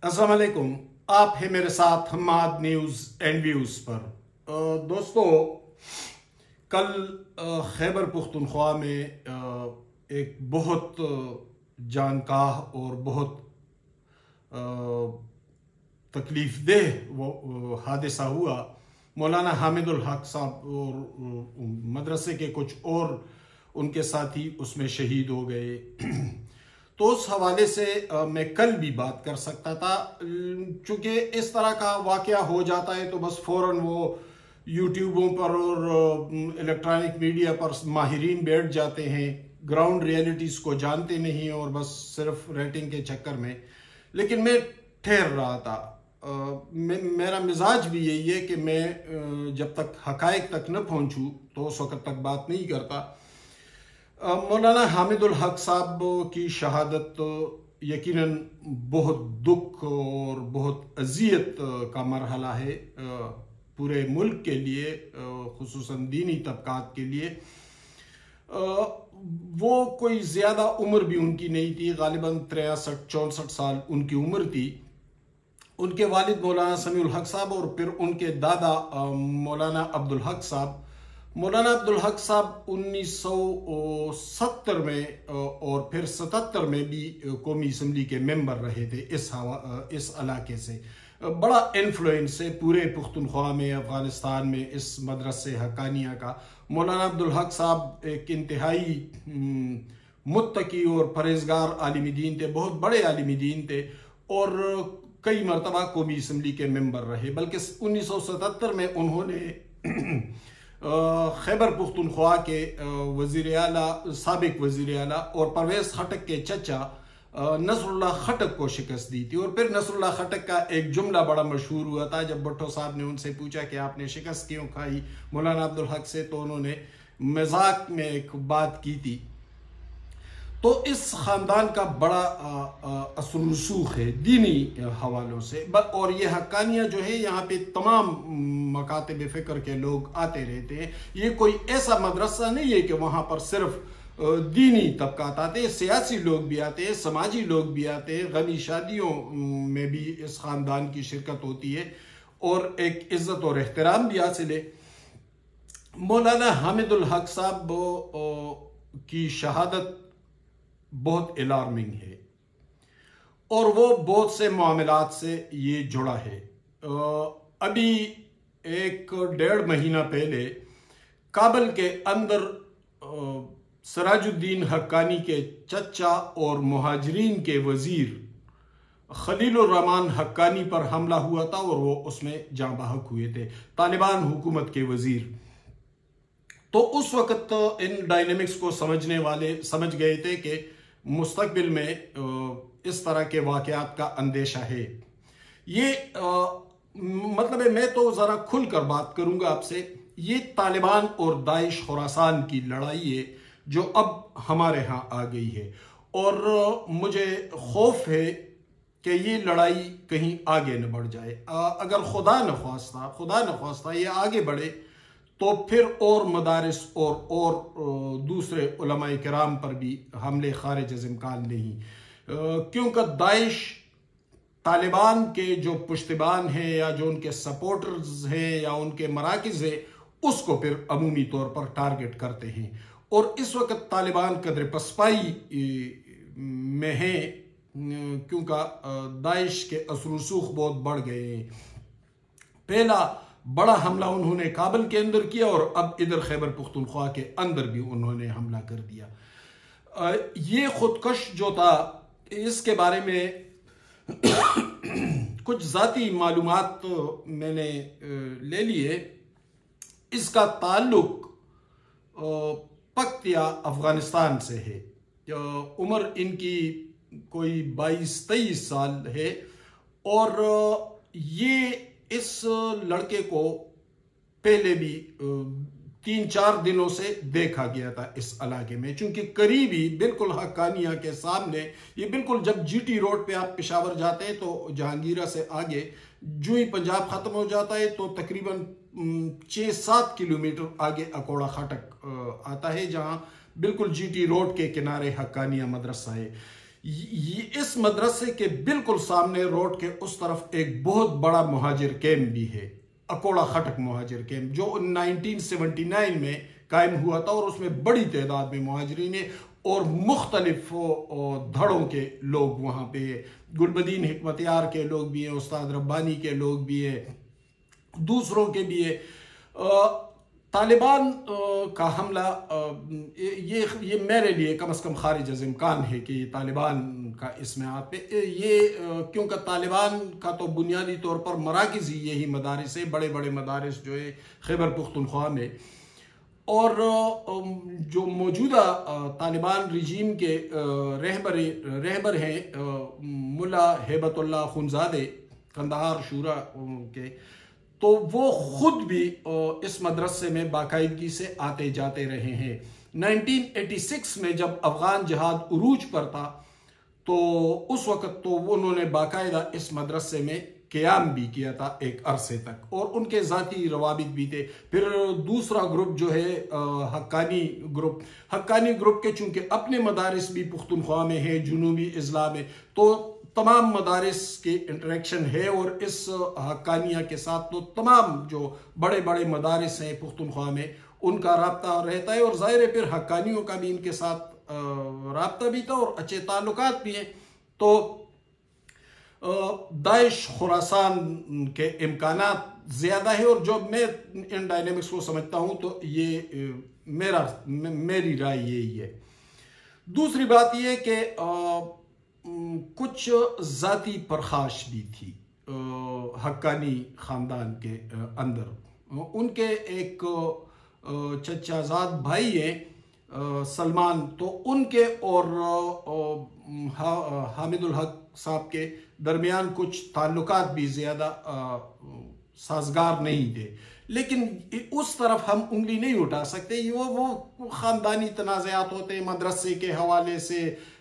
अस्सलाम वालेकुम। आप हैं मेरे साथ हम्माद न्यूज़ एंड व्यूज़ पर। दोस्तों, कल खैबर पुख्तनख्वा में एक बहुत जानकाह और बहुत तकलीफ देह वो हादसा हुआ। मौलाना हामिदुल हक साहब और मदरसे के कुछ और उनके साथी उसमें शहीद हो गए। तो उस हवाले से मैं कल भी बात कर सकता था, चूँकि इस तरह का वाक़या हो जाता है तो बस फ़ौरन वो यूट्यूबों पर और इलेक्ट्रॉनिक मीडिया पर माहिरीन बैठ जाते हैं, ग्राउंड रियलिटीज़ को जानते नहीं और बस सिर्फ रेटिंग के चक्कर में। लेकिन मैं ठहर रहा था। मेरा मिजाज भी यही है कि मैं जब तक हकायक तक न पहुँचूँ तो उस वक़्त तक बात नहीं करता। मौलाना हामिदुल हक साहब की शहादत यकीनन बहुत दुख और बहुत अजियत का मरहला है पूरे मुल्क के लिए, खुसूसन दीनी तबकात के लिए। वो कोई ज़्यादा उम्र भी उनकी नहीं थी, गालिबन 63-64 साल उनकी उम्र थी। उनके वालिद मौलाना समीउल हक साहब और फिर उनके दादा मौलाना अब्दुल हक साहब। मौलाना अब्दुल हक साहब 1970 में और फिर 77 में भी कौमी असम्बली के मेंबर रहे थे। इस इलाके से बड़ा इन्फ्लुएंस है पूरे पुख्तनख्वा में, अफ़गानिस्तान में इस मदरसे हक्कानिया का। मौलाना अब्दुल हक साहब एक इंतहाई मुत्तकी और परहेजगार आलिम दीन थे, बहुत बड़े आलिम दीन थे और कई मरतबा कौमी असम्बली के मेंबर रहे। बल्कि 1977 में उन्होंने खैबर पुख्तनख्वा के वज़ीर आला, साबिक वज़ीर आला और परवेज़ खटक के चचा नसरुल्लाह खटक को शिकस्त दी थी। और फिर नसरुल्लाह खटक का एक जुमला बड़ा मशहूर हुआ था जब भुट्टो साहब ने उनसे पूछा कि आपने शिकस्त क्यों खाई मौलाना अब्दुल हक से, तो उन्होंने मजाक में एक बात की थी। तो इस ख़ानदान का बड़ा असर रसूख है दीनी हवालों से। और ये हक्कानिया जो है यहाँ पे तमाम मकातब फ़िक्र के लोग आते रहते हैं। ये कोई ऐसा मदरसा नहीं है कि वहाँ पर सिर्फ दीनी तबकात आते हैं, सियासी लोग भी आते हैं, समाजी लोग भी आते हैं। गनी शादियों में भी इस ख़ानदान की शिरकत होती है और एक इज़्ज़त और एहतराम भी हासिल है। मौलाना हामिदुल हक साहब की शहादत बहुत अलार्मिंग है और वो बहुत से मामलात से ये जुड़ा है। अभी 1-1.5 महीना पहले काबल के अंदर सिराजुद्दीन हक्कानी के चचा और मुहाजिरीन के वजीर खलीलुर रहमान हक्कानी पर हमला हुआ था और वो उसमें जाँ बहक हुए थे, तालिबान हुकूमत के वजीर। तो उस वक़्त इन डायनेमिक्स को समझने वाले समझ गए थे कि मुस्तकबिल में इस तरह के वाक़यात का अंदेशा है। ये मतलब है, मैं तो ज़रा खुल कर बात करूँगा आपसे। ये तालिबान और दाइश खुरासान की लड़ाई है जो अब हमारे यहाँ आ गई है और मुझे खौफ है कि ये लड़ाई कहीं आगे न बढ़ जाए। अगर खुदा न ख्वास्ता ये आगे बढ़े तो फिर और मदारिस और दूसरे उलमाए किराम पर भी हमले खारिज इम्कान नहीं, क्योंकि दाइश तालिबान के जो पुश्तबान हैं या जो उनके सपोर्टर्स हैं या उनके मराकिज़ हैं उसको फिर अमूमी तौर पर टारगेट करते हैं। और इस वक्त तालिबान कदर पसपाई में है क्योंकि दाइश के असर रसूख बहुत बढ़ गए हैं। पहला बड़ा हमला उन्होंने काबल के अंदर किया और अब इधर खैबर पुख्तनख्वा के अंदर भी उन्होंने हमला कर दिया। ये खुदकश जो था इसके बारे में कुछ ज़ाती मालूमात मैंने ले लिए। इसका ताल्लुक पक्तिया अफ़गानिस्तान से है। उम्र इनकी कोई 22-23 साल है और ये इस लड़के को पहले भी 3-4 दिनों से देखा गया था इस इलाके में, चूंकि करीबी बिल्कुल हक्कानिया के सामने, ये बिल्कुल जब जीटी रोड पे आप पेशावर जाते हैं तो जहांगीरा से आगे जो ही पंजाब ख़त्म हो जाता है तो तकरीबन 6-7 किलोमीटर आगे अकोड़ा खटक आता है, जहाँ बिल्कुल जीटी रोड के किनारे हक्कानिया मदरसा है। इस मदरसे के बिल्कुल सामने रोड के उस तरफ एक बहुत बड़ा मुहाजिर कैंप भी है, अकोड़ा खटक मुहाजिर कैंप, जो 1979 में कायम हुआ था और उसमें बड़ी तादाद में मुहाजिरीन और मुख्तलिफ धड़ों के लोग वहाँ पे, गुलबदीन हिकमतियार के लोग भी हैं, उस्ताद रब्बानी के लोग भी हैं, दूसरों के भी है। तालिबान का हमला ये मेरे लिए कम से कम खारिज अज़ इम्कान है कि तालिबान का इसमें हाथ पे ये, क्योंकि तालिबान का तो बुनियादी तौर पर मराकज़ ही यही मदारिस है, बड़े बड़े मदारिस जो है खैबर पुख्तनख्वा में, और जो मौजूदा तालिबान रिजीम के रहबर हैं मुल्ला हेबतुल्लाह खुनजादे कंदहार शूरा के, तो वो खुद भी इस मदरसे में बाकायदगी से आते जाते रहे हैं। 1986 में जब अफगान जिहाद उरूज पर था तो उस वक़्त तो उन्होंने बाकायदा इस मदरसे में क़याम भी किया था एक अरसे तक, और उनके ज़ाती रवाबित भी थे। फिर दूसरा ग्रुप जो है हक्कानी ग्रुप के चूँकि अपने मदारिस भी पुख्तनख्वा में है, जुनूबी इज़्ला में, तो तमाम मदारिस के इंटरेक्शन है, और इस हक्कानिया के साथ तो तमाम जो बड़े बड़े मदारिस हैं पुख्तनख्वा में उनका राब्ता रहता है, और ज़ाहिर है फिर हक्कानियों का भी इनके साथ राब्ता भी था और अच्छे ताल्लुकात भी हैं। तो दाइश खुरासान के इम्कानात ज़्यादा है, और जो मैं इन डायनेमिक्स को समझता हूँ तो ये मेरी राय यही है। दूसरी बात ये कि कुछ ज़ाती परखाश भी थी हक्कानी ख़ानदान के अंदर। उनके एक चचाजाद भाई हैं सलमान, तो उनके और हामिदुल हक साहब के दरमियान कुछ ताल्लुकात भी ज़्यादा साजगार नहीं थे, लेकिन उस तरफ हम उंगली नहीं उठा सकते। वो ख़ानदानी तनाज़ात होते हैं मदरसे के हवाले से,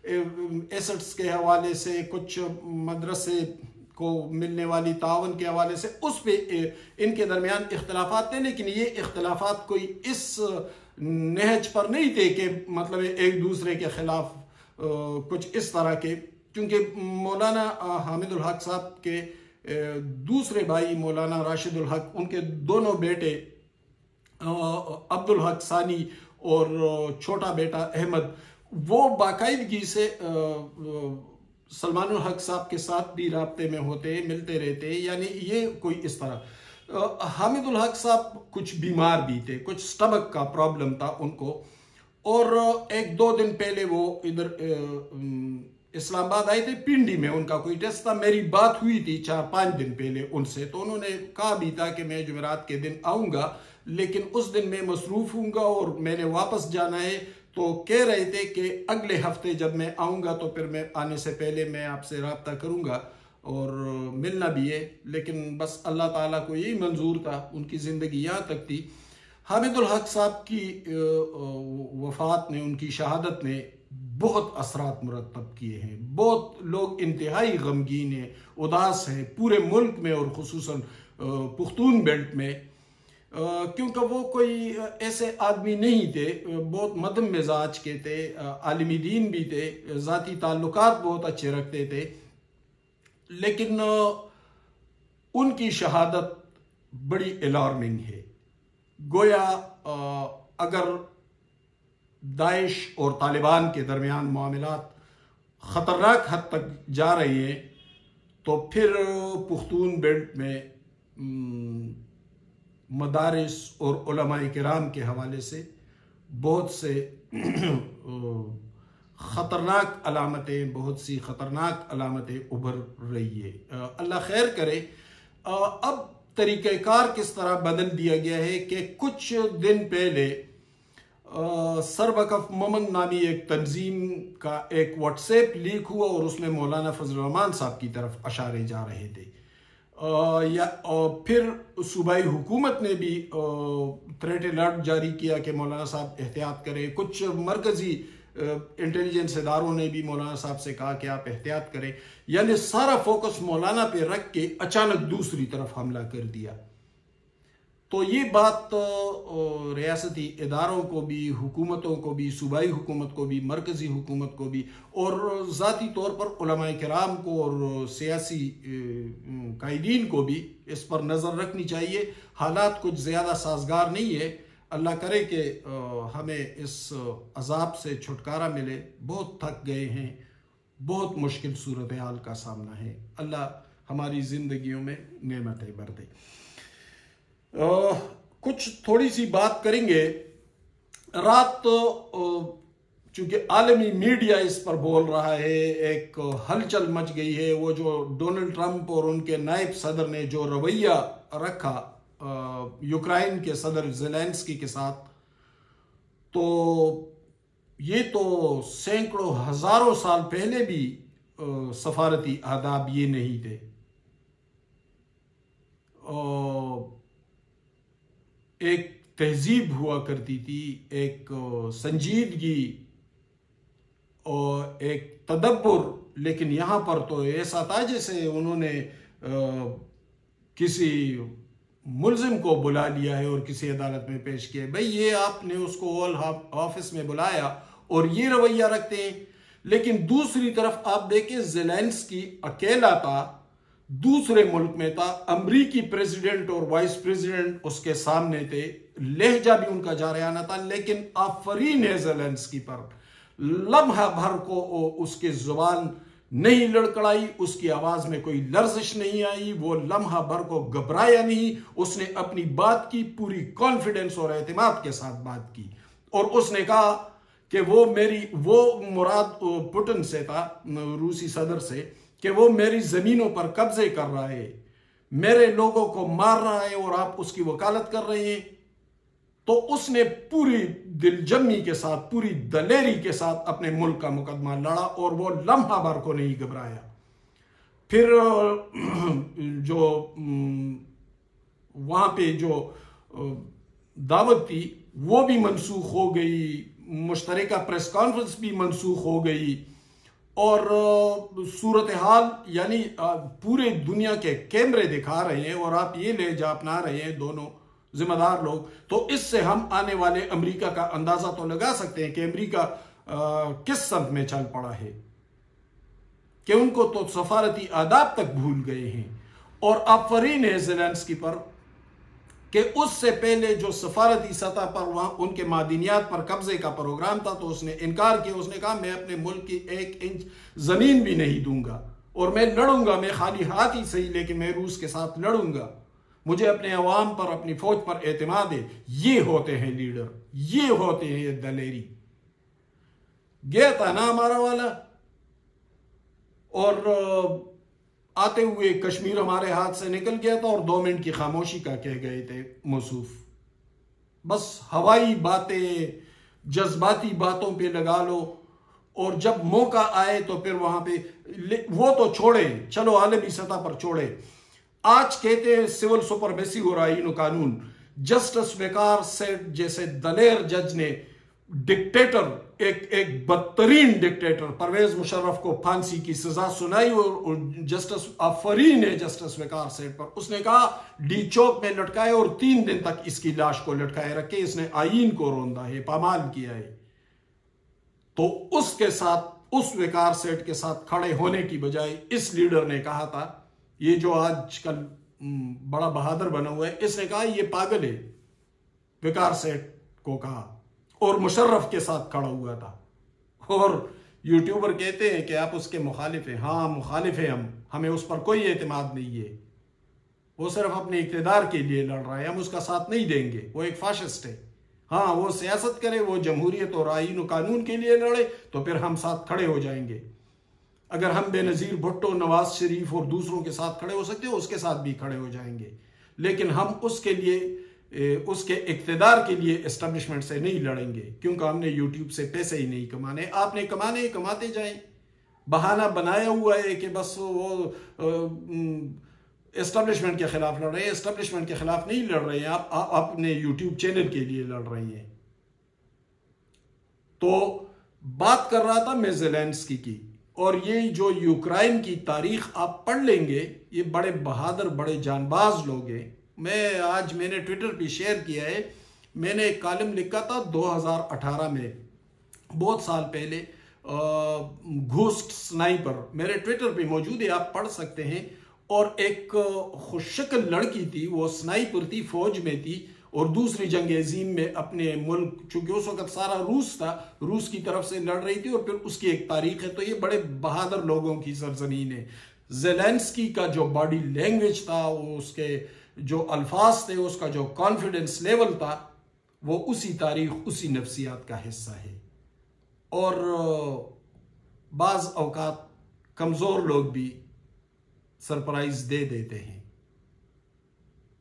एसेट्स के हवाले से, कुछ मदरसे को मिलने वाली तावन के हवाले से, उस पे इनके दरमियान इख्तलाफात थे, लेकिन ये इख्तलाफात कोई इस नहज पर नहीं थे कि मतलब एक दूसरे के खिलाफ कुछ इस तरह के, क्योंकि मौलाना हामिदुल हक साहब के दूसरे भाई मौलाना राशिदुल हक, उनके दोनों बेटे अब्दुल हक सानी और छोटा बेटा अहमद, वो बाकायदगी से सलमानुल हक साहब के साथ भी राब्ते में होते, मिलते रहते, यानी ये कोई इस तरह। हामिदुल हक साहब कुछ बीमार भी थे, कुछ स्टमक का प्रॉब्लम था उनको, और एक दो दिन पहले वो इधर इस्लामाबाद आए थे, पिंडी में उनका कोई टेस्ट था। मेरी बात हुई थी 4-5 दिन पहले उनसे, तो उन्होंने कहा भी था कि मैं जुमेरात के दिन आऊँगा, लेकिन उस दिन मैं मसरूफ़ हूँगा और मैंने वापस जाना है। तो कह रहे थे कि अगले हफ्ते जब मैं आऊँगा तो फिर मैं आने से पहले मैं आपसे रब्ता करूँगा और मिलना भी है, लेकिन बस अल्लाह ताला को यही मंजूर था, उनकी ज़िंदगी यहाँ तक थी। हामिदुल हक साहब की वफ़ात ने, उनकी शहादत ने बहुत असरात मुरतब किए हैं। बहुत लोग इंतहाई गमगीन हैं, उदास हैं पूरे मुल्क में और खुसूसन पुख्तून बेल्ट में, क्योंकि वो कोई ऐसे आदमी नहीं थे, बहुत मदम मिजाज के थे, आलिमी दीन भी थे, ज़ाती ताल्लुकात बहुत अच्छे रखते थे, लेकिन उनकी शहादत बड़ी अलार्मिंग है। गोया अगर दाइश और तालिबान के दरमियान मामलात ख़तरनाक हद तक जा रहे हैं, तो फिर पुख्तून बेल्ट में मदारिस और उलमाए किराम के हवाले से बहुत से ख़तरनाक अलामतें, बहुत सी ख़तरनाक अलामतें उभर रही है। अल्लाह खैर करे। अब तरीक़ाकार किस तरह बदल दिया गया है कि कुछ दिन पहले सरबकफ ममन नामी एक तंजीम का एक व्हाट्सएप लीक हुआ और उसमें मौलाना फजल रहमान साहब की तरफ अशारे जा रहे थे, फिर सूबाई हुकूमत ने भी थ्रेट अलर्ट जारी किया कि मौलाना साहब एहतियात करें। कुछ मरकज़ी इंटेलिजेंस इदारों ने भी मौलाना साहब से कहा कि आप एहतियात करें, यानी सारा फोकस मौलाना पे रख के अचानक दूसरी तरफ हमला कर दिया। तो ये बात रियासती इदारों को भी, हुकूमतों को भी, सूबाई हुकूमत को भी, मरकज़ी हुकूमत को भी, और ज़ाती तौर पर उलमाए किराम को और सियासी कायदीन को भी इस पर नज़र रखनी चाहिए। हालात कुछ ज़्यादा साजगार नहीं है। अल्लाह करे कि हमें इस अजाब से छुटकारा मिले। बहुत थक गए हैं, बहुत मुश्किल सूरत हाल का सामना है। अल्लाह हमारी ज़िंदगियों में नेमतें भर दे। कुछ थोड़ी सी बात करेंगे। रात चूंकि आलमी मीडिया इस पर बोल रहा है, एक हलचल मच गई है। वो जो डोनाल्ड ट्रंप और उनके नायब सदर ने जो रवैया रखा यूक्रेन के सदर ज़ेलेंस्की के साथ, तो ये तो सैकड़ों हजारों साल पहले भी सफारती आदाब ये नहीं थे। एक तहजीब हुआ करती थी, एक संजीदगी और एक तदब्बुर। लेकिन यहाँ पर तो ऐसा था जैसे उन्होंने किसी मुल्जिम को बुला लिया है और किसी अदालत में पेश किया। भाई ये आपने उसको ओवल ऑफिस में बुलाया और ये रवैया रखते हैं। लेकिन दूसरी तरफ आप देखें, ज़ेलेंस्की अकेला था, दूसरे मुल्क में था, अमरीकी प्रेसिडेंट और वाइस प्रेसिडेंट उसके सामने थे, लहजा भी उनका जारियाना था। लेकिन आफरीन है ज़ेलेंस्की पर, लम्हा भर को उसकी जुबान नहीं लड़खड़ाई, उसकी आवाज में कोई लर्जिश नहीं आई, वो लम्हा भर को घबराया नहीं। उसने अपनी बात की, पूरी कॉन्फिडेंस और एतमाद के साथ बात की, और उसने कहा कि वो मुराद पुतिन से था, रूसी सदर से, कि वो मेरी जमीनों पर कब्जे कर रहा है, मेरे लोगों को मार रहा है और आप उसकी वकालत कर रहे हैं। तो उसने पूरी दिलजमी के साथ, पूरी दलेरी के साथ अपने मुल्क का मुकदमा लड़ा और वो लम्हा भर को नहीं घबराया। फिर जो वहां पे जो दावत थी वो भी मनसूख हो गई, मुश्तरका प्रेस कॉन्फ्रेंस भी मनसूख हो गई, और सूरत हाल यानी पूरे दुनिया के कैमरे दिखा रहे हैं और आप ये लहजा अपना रहे हैं दोनों जिम्मेदार लोग। तो इससे हम आने वाले अमेरिका का अंदाजा तो लगा सकते हैं कि अमेरिका किस संत में चल पड़ा है, कि उनको तो सफारती आदाब तक भूल गए हैं। और आफरीन है ज़ेलेंस्की पर कि उससे पहले जो सफारती सतह पर वहां उनके मादनियात पर कब्जे का प्रोग्राम था, तो उसने इनकार किया। उसने कहा मैं अपने मुल्क की 1 इंच जमीन भी नहीं दूंगा और मैं लड़ूंगा, मैं खाली हाथ ही सही लेकिन मैं रूस के साथ लड़ूंगा, मुझे अपने अवाम पर, अपनी फौज पर एतमाद है। ये होते हैं लीडर, ये होते हैं ये दलेरी। गया था ना हमारा वाला, और आते हुए कश्मीर हमारे हाथ से निकल गया था और 2 मिनट की खामोशी का कह गए थे मौसूफ। बस हवाई बातें, जज्बाती बातों पे लगा लो, और जब मौका आए तो फिर वहां पे वो तो छोड़े, चलो आलमी सतह पर छोड़े। आज कहते हैं सिविल सुपरमेसी और आईन कानून। जस्टिस वेकार सेठ जैसे दलेर जज ने डिक्टेटर, एक बदतरीन डिक्टेटर परवेज मुशर्रफ को फांसी की सजा सुनाई, और जस्टिस आफरीन है जस्टिस वेकार सेठ पर, उसने कहा डी चौक में लटकाए और 3 दिन तक इसकी लाश को लटकाए रखे, इसने आईन को रोंदा है, पामाल किया है। तो उसके साथ, उस वेकार सेठ के साथ खड़े होने की बजाय इस लीडर ने कहा था, ये जो आजकल बड़ा बहादुर बना हुआ है, इसने कहा ये पागल है, वेकार सेठ को कहा, और मुशर्रफ के साथ खड़ा हुआ था। और यूट्यूबर कहते हैं कि आप उसके मुखालिफ हैं। हाँ मुखालिफ हैं हम, हमें उस पर कोई एतमाद नहीं है, वो सिर्फ अपने इक़्तिदार के लिए लड़ रहा है, हम उसका साथ नहीं देंगे, वो एक फाशिस्ट है। हाँ वो सियासत करे, वो जमहूरियत और आईन कानून के लिए लड़े तो फिर हम साथ खड़े हो जाएंगे। अगर हम बेनज़ीर भुट्टो, नवाज शरीफ और दूसरों के साथ खड़े हो सकते हो, उसके साथ भी खड़े हो जाएंगे। लेकिन हम उसके लिए, उसके इक़्तिदार के लिए एस्टेब्लिशमेंट से नहीं लड़ेंगे, क्योंकि हमने यूट्यूब से पैसे ही नहीं कमाने। आपने कमाने, कमाते जाएं। बहाना बनाया हुआ है कि बस वो एस्टेब्लिशमेंट के खिलाफ लड़ रहे हैं। एस्टेब्लिशमेंट के खिलाफ नहीं लड़ रहे हैं आप अपने यूट्यूब चैनल के लिए लड़ रहे हैं। तो बात कर रहा था मैं ज़ेलेंस्की की, और ये जो यूक्रेन की तारीख आप पढ़ लेंगे, ये बड़े बहादुर, बड़े जानबाज लोग हैं। मैंने ट्विटर पे शेयर किया है, मैंने एक कॉलम लिखा था 2018 में, बहुत साल पहले, घोस्ट स्नाइपर, मेरे ट्विटर पे मौजूद है, आप पढ़ सकते हैं। और एक खुशशक्ल लड़की थी, वो स्नाइपर थी, फौज में थी और दूसरी जंग अजीम में अपने मुल्क, चूंकि उस वक्त सारा रूस था, रूस की तरफ से लड़ रही थी और फिर उसकी एक तारीख है। तो ये बड़े बहादुर लोगों की सरजमीन है। ज़ेलेंस्की का जो बॉडी लैंग्वेज था, उसके जो अल्फाज थे, उसका जो कॉन्फिडेंस लेवल था, वो उसी तारीख, उसी नफ्सियात का हिस्सा है। और बाज़ औकात कमज़ोर लोग भी सरप्राइज दे देते हैं।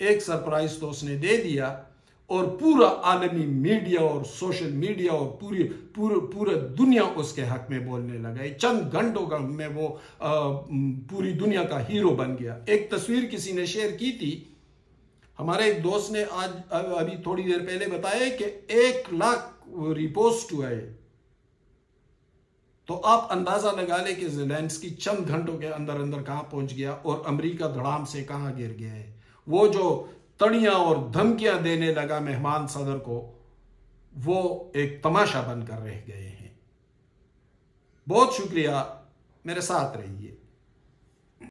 एक सरप्राइज तो उसने दे दिया और पूरा आलमी मीडिया और सोशल मीडिया और पूरी दुनिया उसके हक में बोलने लगा। चंद घंटों का में वो पूरी दुनिया का हीरो बन गया। एक तस्वीर किसी ने शेयर की थी, हमारे एक दोस्त ने आज अभी थोड़ी देर पहले बताया कि 1 लाख रिपोस्ट हुआ है। तो आप अंदाजा लगा ले कि ज़ेलेंस्की चंद घंटों के अंदर अंदर कहां पहुंच गया और अमेरिका धड़ाम से कहां गिर गया है। वो जो तड़ियां और धमकियां देने लगा मेहमान सदर को, वो एक तमाशा बनकर रह गए हैं। बहुत शुक्रिया, मेरे साथ रहिए।